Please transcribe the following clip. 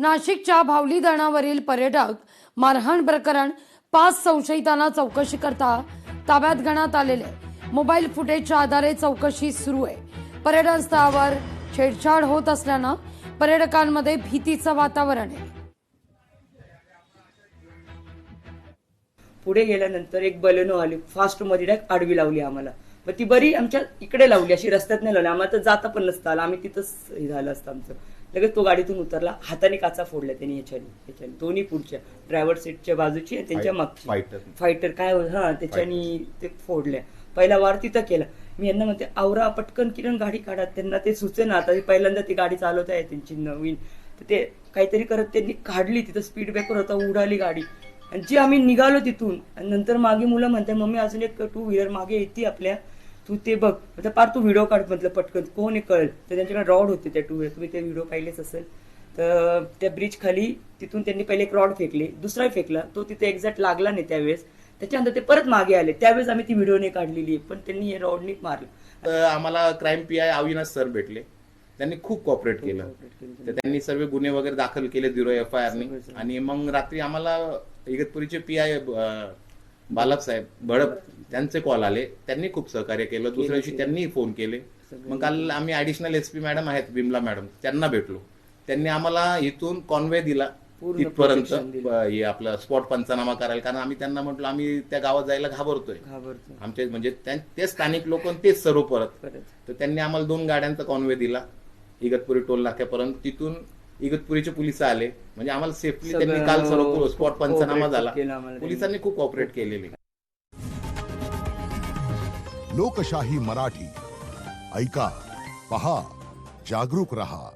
नाशिकच्या भावली धरणावरील पर्यटक मारहाण प्रकरण 5 संशयितांना चौकशी करता ताब्यात घेण्यात आलेले मोबाईल फुटेजच्या आधारे चौकशी सुरू आहे। पर्यटन स्थळावर छेडछाड होत असल्यानं पर्यटकांमध्ये भीतीचं वातावरण आहे। पुढे गेल्यानंतर एक बलेनो आली, फास्ट मध्ये डायरेक्ट आडवी लावली आम्हाला। मग ती बरी आमच्या इकडे लावली, अशी रस्त्यात नाही लावली, आम्हाला तर जाता पण नसतं आलं, आम्ही तिथंच हे झालं असतं आमचं। लगेच तो गाडीतून उतरला, हाताने काचा फोडल्या त्यांनी, याच्याने दोन्ही पुढच्या ड्रायव्हर सीटच्या बाजूची आणि त्यांच्या मागची फायटर काय त्याच्यानी ते फोडल्या। पहिला वार तिथं केला। मी यांना म्हणते आवरा पटकन किरण गाडी काढा, त्यांना ते सुचेना, आता पहिल्यांदा ती गाडी चालवता आहे त्यांची नवीन, तर ते काहीतरी करत त्यांनी काढली, तिथं स्पीड ब्रेकर होता, उडाली गाडी। आणि जी आम्ही निघालो तिथून, आणि नंतर मागे मुलं म्हणते मम्मी अजून एक 2 व्हीलर मागे येते आपल्या, तू ते बघ, आता पार तू व्हिडिओ काढ म्हटलं पटकन, कोण हे कळेल। तर त्यांच्याकडे रॉड होते त्या 2 व्हीलर, तुम्ही ते व्हिडिओ पाहिलेच असेल। तर त्या ब्रिज खाली तिथून त्यांनी पहिले एक रॉड फेकले, दुसरा फेकला, तो तिथे एक्झॅक्ट लागला नाही त्यावेळेस। त्याच्यानंतर ते परत मागे आले, त्यावेळेस आम्ही ती व्हिडिओने काढलेली, पण त्यांनी हे रॉडनी मारलं। तर आम्हाला क्राईम पीआय अविनाश सर भेटले, त्यांनी खूप कॉपरेट केलं। तर त्यांनी सर्व गुन्हे वगैरे दाखल केले 0 FIR आणि मग रात्री आम्हाला इगतपुरीचे पीआय बालक साहेब भडप त्यांचे कॉल आले, त्यांनी खूप सहकार्य केलं। दुसऱ्या दिवशी त्यांनी फोन केले। मग काल आम्ही ऍडिशनल SP मॅडम आहेत बिमला मॅडम, त्यांना भेटलो। त्यांनी आम्हाला इथून कॉन्वे दिला इथपर्यंत, हे आपलं स्पॉट पंचनामा करायला, कारण आम्ही त्यांना म्हटलं आम्ही त्या गावात जायला घाबरतोय, आमचे म्हणजे ते स्थानिक लोक तेच सर्व परत। तर त्यांनी आम्हाला 2 गाड्यांचा कॉन्वे दिला इगतपुरी टोल नाक्यापर्यंत। तिथून इगतपुरीचे पोलिस आले, म्हणजे आम्हाला सेफली त्यांनी काल सर्व स्पॉट पंचनामा झाला। पोलिसांनी खूप कॉपरेट केलेले। लोकशाही मराठी ऐका, पहा, जागरूक रहा।